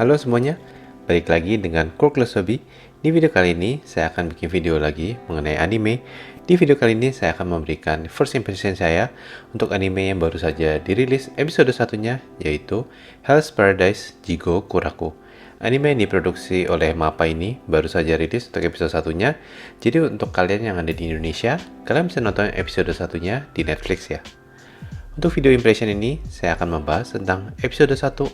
Halo semuanya, balik lagi dengan Quirkless Hobby. Di video kali ini, saya akan bikin video lagi mengenai anime. Di video kali ini, saya akan memberikan first impression saya untuk anime yang baru saja dirilis episode satunya, yaitu Hell's Paradise Jigo Kuraku. Anime yang diproduksi oleh MAPPA ini baru saja rilis untuk episode satunya, jadi untuk kalian yang ada di Indonesia, kalian bisa nonton episode satunya di Netflix ya. Untuk video impression ini, saya akan membahas tentang episode 1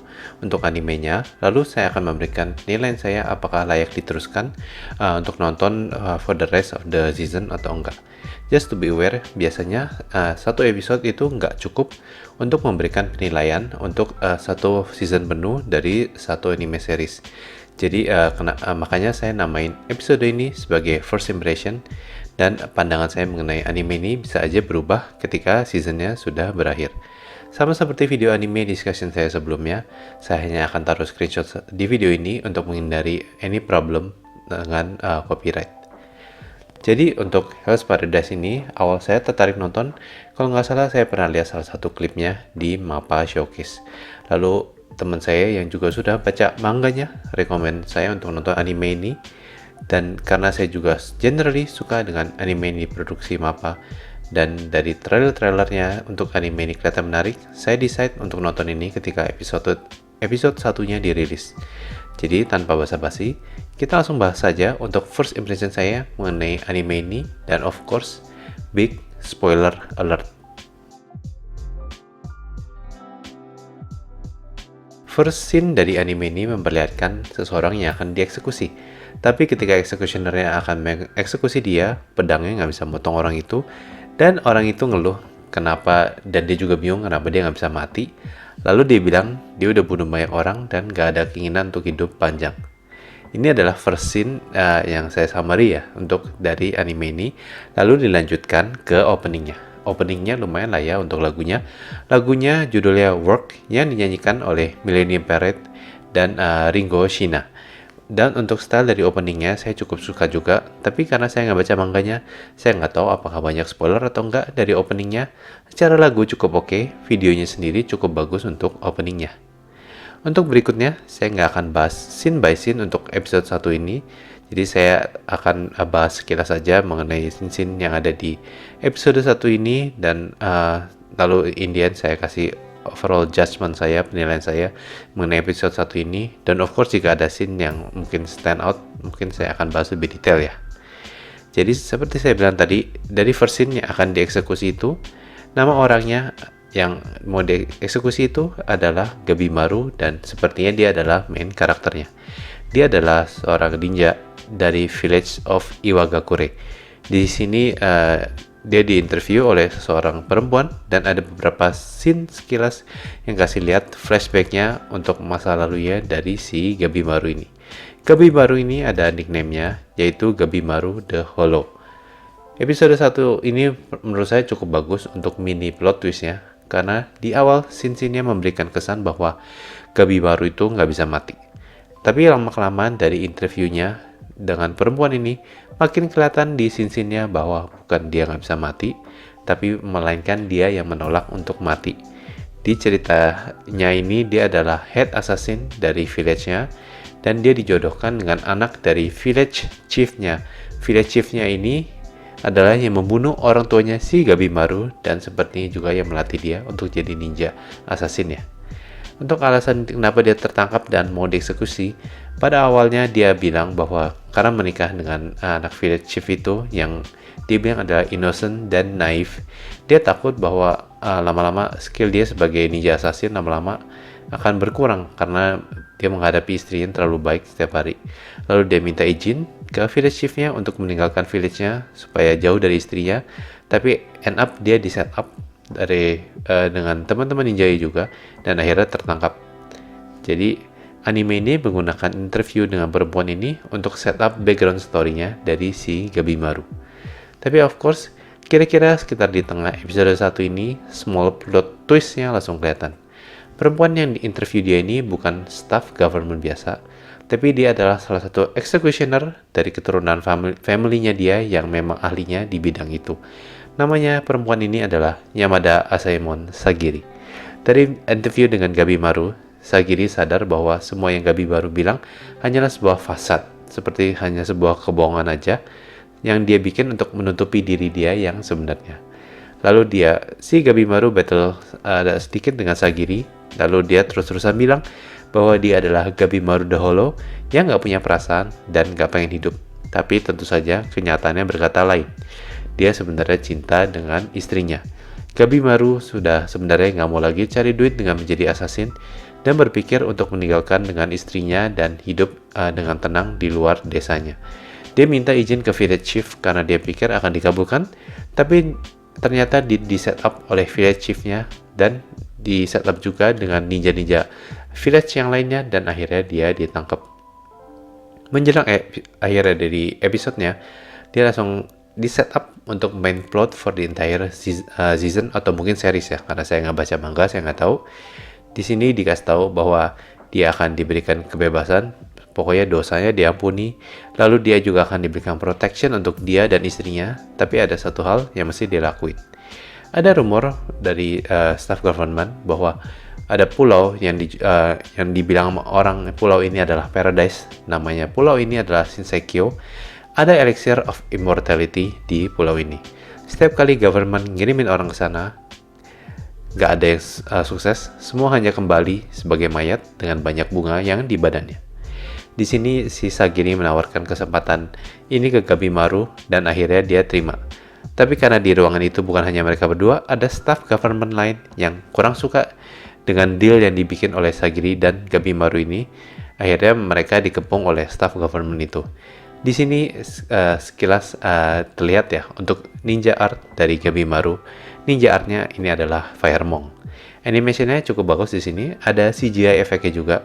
untuk animenya, lalu saya akan memberikan nilai saya apakah layak diteruskan untuk nonton for the rest of the season atau enggak. Just to be aware, biasanya satu episode itu enggak cukup untuk memberikan penilaian untuk satu season penuh dari satu anime series. Jadi makanya saya namain episode ini sebagai first impression, dan pandangan saya mengenai anime ini bisa aja berubah ketika seasonnya sudah berakhir. Sama seperti video anime discussion saya sebelumnya, saya hanya akan taruh screenshot di video ini untuk menghindari any problem dengan copyright. Jadi untuk Hell's Paradise ini, awal saya tertarik nonton, kalau nggak salah saya pernah lihat salah satu klipnya di MAPPA Showcase. Lalu teman saya yang juga sudah baca manganya, rekomend saya untuk nonton anime ini. Dan karena saya juga generally suka dengan anime yang diproduksi MAPPA, dan dari trailer-trailernya untuk anime ini kelihatan menarik, saya decide untuk nonton ini ketika episode satunya dirilis. Jadi tanpa basa-basi, kita langsung bahas saja untuk first impression saya mengenai anime ini, dan of course, big spoiler alert. First scene dari anime ini memperlihatkan seseorang yang akan dieksekusi. Tapi ketika executionernya akan mengeksekusi dia, pedangnya nggak bisa motong orang itu, dan orang itu ngeluh kenapa, dan dia juga bingung kenapa dia nggak bisa mati. Lalu dia bilang dia udah bunuh banyak orang dan nggak ada keinginan untuk hidup panjang. Ini adalah first scene yang saya summary ya untuk dari anime ini. Lalu dilanjutkan ke openingnya. Openingnya lumayan lah ya untuk lagunya. Lagunya judulnya Work yang dinyanyikan oleh Millennium Parade dan Ringo Shina. Dan untuk style dari openingnya saya cukup suka juga. Tapi karena saya nggak baca manganya, saya nggak tahu apakah banyak spoiler atau enggak dari openingnya. Secara lagu cukup oke, videonya sendiri cukup bagus untuk openingnya. Untuk berikutnya, saya nggak akan bahas scene by scene untuk episode 1 ini. Jadi saya akan bahas sekilas saja mengenai scene-scene yang ada di episode 1 ini, dan lalu in the end saya kasih overall judgment saya, penilaian saya mengenai episode 1 ini. Dan of course jika ada scene yang mungkin stand out, mungkin saya akan bahas lebih detail ya. Jadi seperti saya bilang tadi, dari first scene yang akan dieksekusi itu, nama orangnya yang mau dieksekusi itu adalah Gabimaru, dan sepertinya dia adalah main karakternya. Dia adalah seorang ninja dari village of Iwagakure. Di sini dia diinterview oleh seseorang perempuan, dan ada beberapa scene sekilas yang kasih lihat flashbacknya untuk masa lalunya dari si Gabimaru ini. Gabimaru ini ada nickname-nya, yaitu Gabimaru the Hollow. Episode 1 ini menurut saya cukup bagus untuk mini plot twist-nya, karena di awal scene-nya memberikan kesan bahwa Gabimaru itu nggak bisa mati. Tapi lama-kelamaan dari interviewnya dengan perempuan ini, makin kelihatan di scene-nya bahwa bukan dia nggak bisa mati, tapi melainkan dia yang menolak untuk mati. Di ceritanya ini, dia adalah head assassin dari village-nya, dan dia dijodohkan dengan anak dari village chief-nya. Village chief-nya ini adalah yang membunuh orang tuanya si Gabimaru, dan sepertinya juga yang melatih dia untuk jadi ninja assassin ya. Untuk alasan kenapa dia tertangkap dan mau dieksekusi, pada awalnya dia bilang bahwa karena menikah dengan anak village chief itu yang dia bilang adalah innocent dan naif, dia takut bahwa lama-lama skill dia sebagai ninja assassin lama-lama akan berkurang karena dia menghadapi istrinya yang terlalu baik setiap hari. Lalu dia minta izin ke village chiefnya untuk meninggalkan village-nya supaya jauh dari istrinya, tapi end up dia di set up dengan teman-teman ninja juga, dan akhirnya tertangkap. Jadi anime ini menggunakan interview dengan perempuan ini untuk setup background story-nya dari si Gabimaru. Tapi of course, kira-kira sekitar di tengah episode 1 ini, small plot twist-nya langsung kelihatan. Perempuan yang diinterview dia ini bukan staff government biasa, tapi dia adalah salah satu executioner dari keturunan family-nya dia yang memang ahlinya di bidang itu. Namanya perempuan ini adalah Yamada Asaemon Sagiri. Dari interview dengan Gabimaru, Sagiri sadar bahwa semua yang Gabi baru bilang hanyalah sebuah fasad, seperti hanya sebuah kebohongan aja yang dia bikin untuk menutupi diri dia yang sebenarnya. Lalu si Gabimaru battle sedikit dengan Sagiri, lalu dia terus-terusan bilang bahwa dia adalah Gabimaru the Hollow yang gak punya perasaan dan gak pengen hidup. Tapi tentu saja kenyataannya berkata lain. Dia sebenarnya cinta dengan istrinya. Gabimaru sudah sebenarnya gak mau lagi cari duit dengan menjadi assassin dan berpikir untuk meninggalkan dengan istrinya dan hidup dengan tenang di luar desanya. Dia minta izin ke village chief karena dia pikir akan dikabulkan, tapi ternyata di setup oleh village chiefnya dan di setup juga dengan ninja-ninja village yang lainnya, dan akhirnya dia ditangkap. Menjelang akhirnya dari episodenya, dia langsung di setup untuk main plot for the entire season atau mungkin series ya, karena saya nggak baca manga, saya nggak tahu. Di sini dikasih tahu bahwa dia akan diberikan kebebasan, pokoknya dosanya diampuni, lalu dia juga akan diberikan protection untuk dia dan istrinya, tapi ada satu hal yang mesti dilakuin. Ada rumor dari staff government bahwa ada pulau yang dibilang sama orang pulau ini adalah paradise, namanya pulau ini adalah Shinseikyo. Ada elixir of immortality di pulau ini. Setiap kali government ngirimin orang ke sana, gak ada yang sukses, semua hanya kembali sebagai mayat dengan banyak bunga yang di badannya. Di sini si Sagiri menawarkan kesempatan ini ke Gabimaru dan akhirnya dia terima. Tapi karena di ruangan itu bukan hanya mereka berdua, ada staff government lain yang kurang suka dengan deal yang dibikin oleh Sagiri dan Gabimaru ini. Akhirnya mereka dikepung oleh staff government itu. Di sini sekilas terlihat ya untuk ninja art dari Gabimaru. Ninja artnya ini adalah Fire Monk. Animationnya cukup bagus di sini, ada CGI efeknya juga.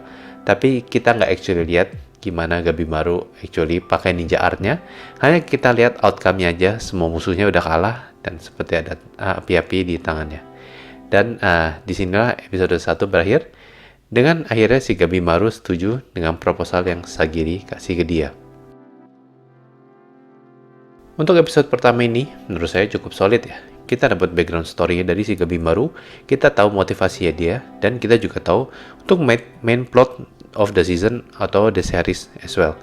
Tapi kita nggak actually lihat gimana Gabimaru actually pakai ninja artnya. Hanya kita lihat outcome-nya aja, semua musuhnya udah kalah dan seperti ada api-api di tangannya. Dan disinilah episode 1 berakhir dengan akhirnya si Gabimaru setuju dengan proposal yang Sagiri kasih ke dia. Untuk episode pertama ini, menurut saya cukup solid ya. Kita dapat background story dari si Gabimaru, kita tahu motivasinya dia, dan kita juga tahu untuk main plot of the season atau the series as well.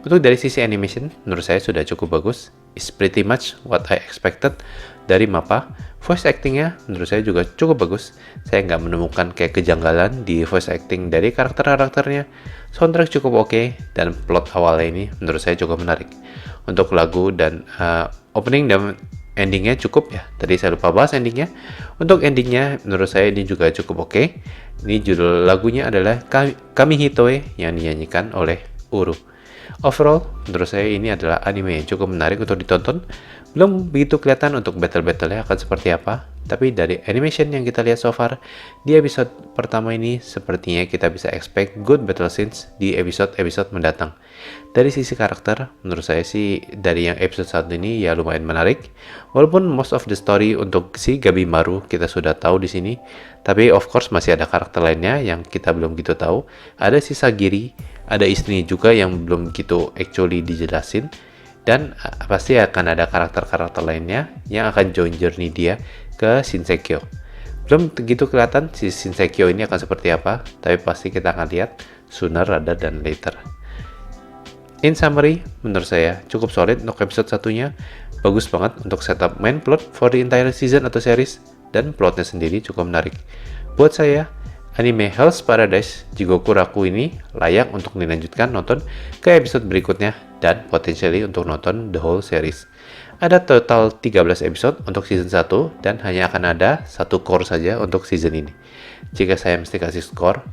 Untuk dari sisi animation, menurut saya sudah cukup bagus. It's pretty much what I expected dari MAPPA. Voice actingnya menurut saya juga cukup bagus. Saya nggak menemukan kayak kejanggalan di voice acting dari karakter-karakternya. Soundtrack cukup oke, dan plot awalnya ini menurut saya cukup menarik. Untuk lagu dan opening dan endingnya cukup ya. Tadi saya lupa bahas endingnya. Untuk endingnya menurut saya ini juga cukup oke. Ini judul lagunya adalah Kami Hitoe yang dinyanyikan oleh Uru. Overall, menurut saya ini adalah anime yang cukup menarik untuk ditonton. Belum begitu kelihatan untuk battle-battle-nya akan seperti apa, tapi dari animation yang kita lihat so far di episode pertama ini, sepertinya kita bisa expect good battle scenes di episode-episode mendatang. Dari sisi karakter, menurut saya sih dari yang episode 1 ini ya lumayan menarik. Walaupun most of the story untuk si Gabimaru kita sudah tahu di sini, tapi of course masih ada karakter lainnya yang kita belum gitu tahu. Ada si Sagiri, ada istrinya juga yang belum gitu actually dijelasin. Dan pasti akan ada karakter-karakter lainnya yang akan join journey dia ke Shinseikyo. Belum begitu kelihatan si Shinseikyo ini akan seperti apa, tapi pasti kita akan lihat sooner rather than later. In summary, menurut saya cukup solid untuk episode satunya. Bagus banget untuk setup main plot for the entire season atau series, dan plotnya sendiri cukup menarik. Buat saya, anime Hell's Paradise Jigoku Raku ini layak untuk dilanjutkan nonton ke episode berikutnya dan potentially untuk nonton the whole series. Ada total 13 episode untuk season 1 dan hanya akan ada satu core saja untuk season ini. Jika saya mesti kasih skor,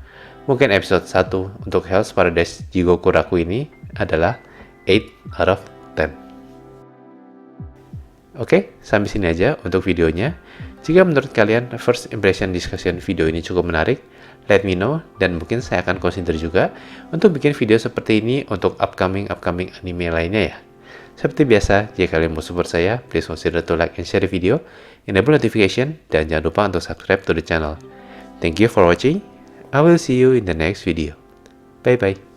mungkin episode 1 untuk Hell's Paradise Jigoku Raku ini adalah 8 out of 10. Oke, sampai sini aja untuk videonya. Jika menurut kalian first impression discussion video ini cukup menarik, let me know, dan mungkin saya akan consider juga untuk bikin video seperti ini untuk upcoming anime lainnya ya. Seperti biasa, jika kalian mau support saya, please consider to like and share the video, enable notification, dan jangan lupa untuk subscribe to the channel. Thank you for watching. I will see you in the next video. Bye bye.